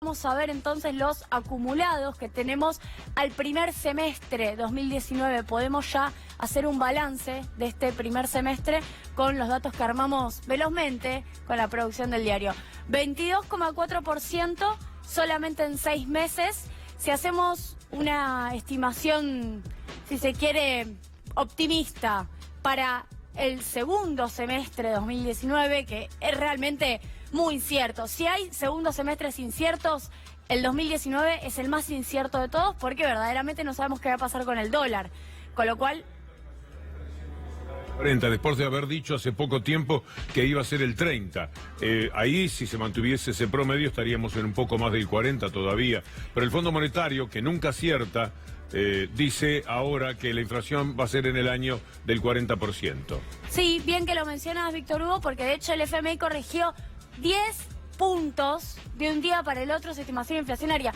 Vamos a ver entonces los acumulados que tenemos al primer semestre 2019. Podemos ya hacer un balance de este primer semestre con los datos que armamos velozmente con la producción del diario. 22,4% solamente en 6 meses. Si hacemos una estimación, si se quiere, optimista para el segundo semestre de 2019, que es realmente muy incierto. Si hay segundos semestres inciertos, el 2019 es el más incierto de todos porque verdaderamente no sabemos qué va a pasar con el dólar. Con lo cual... 40, después de haber dicho hace poco tiempo que iba a ser el 30. Ahí, si se mantuviese ese promedio, estaríamos en un poco más del 40 todavía. Pero el Fondo Monetario, que nunca acierta, dice ahora que la inflación va a ser en el año del 40%. Sí, bien que lo mencionas, Víctor Hugo, porque de hecho el FMI corrigió 10 puntos de un día para el otro su estimación inflacionaria.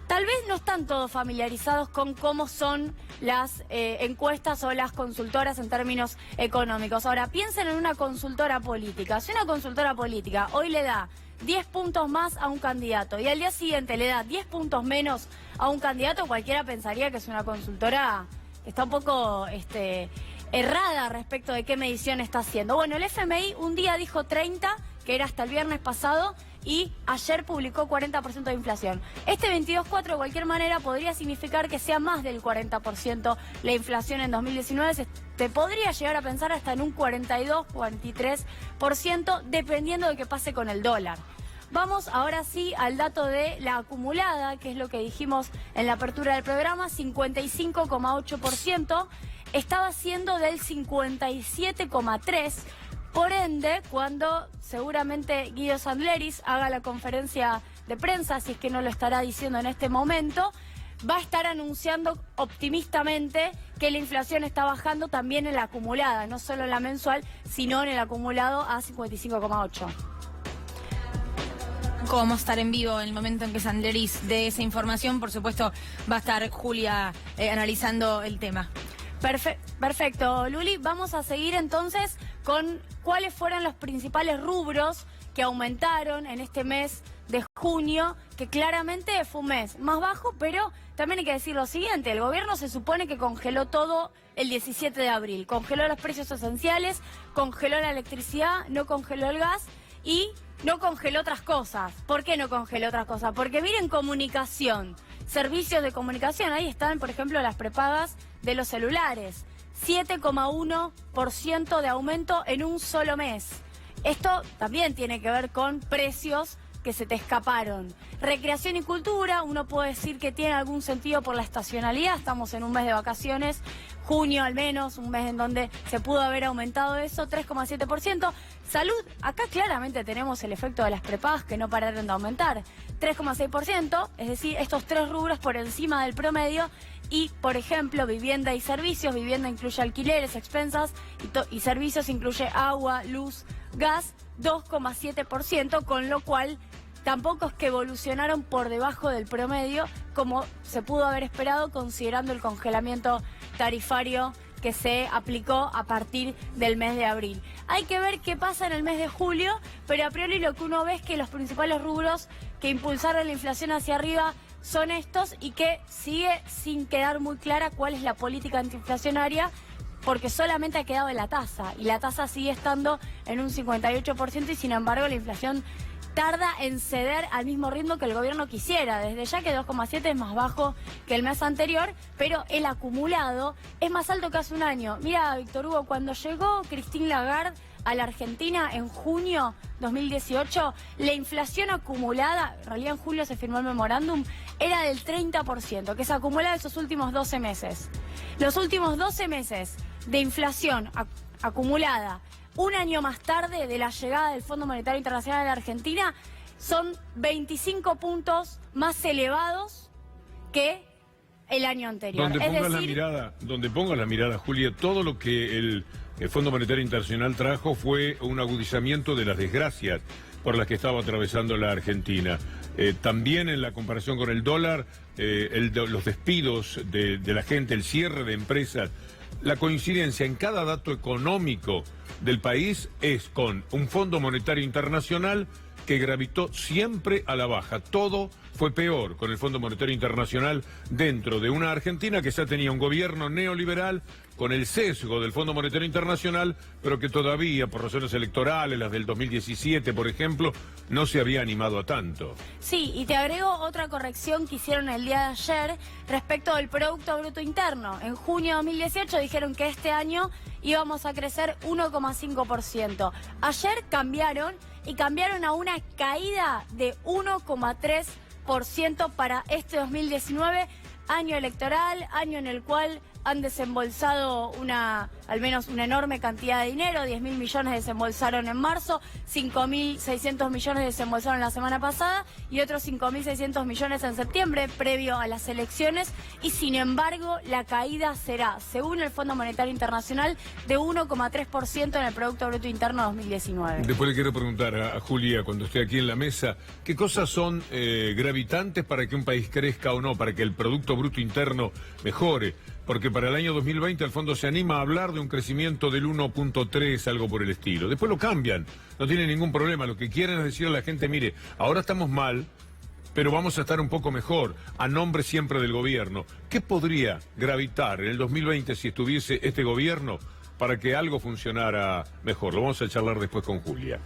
Tal vez no están todos familiarizados con cómo son las encuestas o las consultoras en términos económicos. Ahora, piensen en una consultora política. Si una consultora política hoy le da 10 puntos más a un candidato y al día siguiente le da 10 puntos menos a un candidato, cualquiera pensaría que es una consultora que está un poco errada respecto de qué medición está haciendo. Bueno, el FMI un día dijo 30, que era hasta el viernes pasado, y ayer publicó 40% de inflación. Este 22,4 de cualquier manera podría significar que sea más del 40% la inflación en 2019. Se podría llegar a pensar hasta en un 42, 43%, dependiendo de qué pase con el dólar. Vamos ahora sí al dato de la acumulada, que es lo que dijimos en la apertura del programa, 55,8%. Estaba siendo del 57,3%. Por ende, cuando seguramente Guido Sandleris haga la conferencia de prensa, si es que no lo estará diciendo en este momento, va a estar anunciando optimistamente que la inflación está bajando también en la acumulada, no solo en la mensual, sino en el acumulado a 55,8%. ¿Cómo vamos a estar en vivo en el momento en que Sandleris dé esa información? Por supuesto, va a estar Julia analizando el tema. Perfecto, Luli. Vamos a seguir entonces con cuáles fueron los principales rubros que aumentaron en este mes de junio, que claramente fue un mes más bajo, pero también hay que decir lo siguiente: el gobierno se supone que congeló todo el 17 de abril, congeló los precios esenciales, congeló la electricidad, no congeló el gas y no congeló otras cosas. ¿Por qué no congeló otras cosas? Porque miren, comunicación, servicios de comunicación, ahí están, por ejemplo, las prepagas de los celulares, 7,1% de aumento en un solo mes. Esto también tiene que ver con precios que se te escaparon. Recreación y cultura, uno puede decir que tiene algún sentido por la estacionalidad, estamos en un mes de vacaciones, junio al menos, un mes en donde se pudo haber aumentado eso, 3,7%. Salud, acá claramente tenemos el efecto de las prepagas que no pararon de aumentar, 3,6%, es decir, estos tres rubros por encima del promedio. Y, por ejemplo, vivienda y servicios, vivienda incluye alquileres, expensas y servicios incluye agua, luz, gas, 2,7%, con lo cual tampoco es que evolucionaron por debajo del promedio como se pudo haber esperado considerando el congelamiento tarifario que se aplicó a partir del mes de abril. Hay que ver qué pasa en el mes de julio, pero a priori lo que uno ve es que los principales rubros que impulsaron la inflación hacia arriba son estos y que sigue sin quedar muy clara cuál es la política antiinflacionaria, porque solamente ha quedado en la tasa, y la tasa sigue estando en un 58% y sin embargo la inflación tarda en ceder al mismo ritmo que el gobierno quisiera, desde ya que 2,7 es más bajo que el mes anterior, pero el acumulado es más alto que hace un año. Mira, Víctor Hugo, cuando llegó Christine Lagarde a la Argentina en junio 2018, la inflación acumulada, en realidad en julio se firmó el memorándum, era del 30%, que se acumula esos últimos 12 meses. Los últimos 12 meses de inflación acumulada, un año más tarde de la llegada del Fondo Monetario Internacional a la Argentina, son 25 puntos más elevados que el año anterior. Donde ponga la mirada, Julia, todo lo que el Fondo Monetario Internacional trajo fue un agudizamiento de las desgracias por las que estaba atravesando la Argentina. También en la comparación con el dólar, los despidos de la gente, el cierre de empresas, la coincidencia en cada dato económico del país es con un Fondo Monetario Internacional que gravitó siempre a la baja. Todo fue peor con el Fondo Monetario Internacional dentro de una Argentina que ya tenía un gobierno neoliberal con el sesgo del Fondo Monetario Internacional, pero que todavía, por razones electorales, las del 2017, por ejemplo, no se había animado a tanto. Sí, y te agrego otra corrección que hicieron el día de ayer respecto del Producto Bruto Interno. En junio de 2018 dijeron que este año íbamos a crecer 1,5%. Ayer cambiaron a una caída de 1,3% para este 2019, año electoral, año en el cual han desembolsado al menos una enorme cantidad de dinero. 10.000 millones desembolsaron en marzo, 5.600 millones desembolsaron la semana pasada y otros 5.600 millones en septiembre, previo a las elecciones. Y sin embargo, la caída será, según el Fondo Monetario Internacional, de 1,3% en el Producto Bruto Interno 2019. Después le quiero preguntar a Julia, cuando esté aquí en la mesa, ¿qué cosas son gravitantes para que un país crezca o no, para que el Producto Bruto Interno mejore? Porque para el año 2020 el fondo se anima a hablar de un crecimiento del 1,3, algo por el estilo. Después lo cambian, no tiene ningún problema. Lo que quieren es decir a la gente, mire, ahora estamos mal, pero vamos a estar un poco mejor, a nombre siempre del gobierno. ¿Qué podría gravitar en el 2020 si estuviese este gobierno para que algo funcionara mejor? Lo vamos a charlar después con Julia.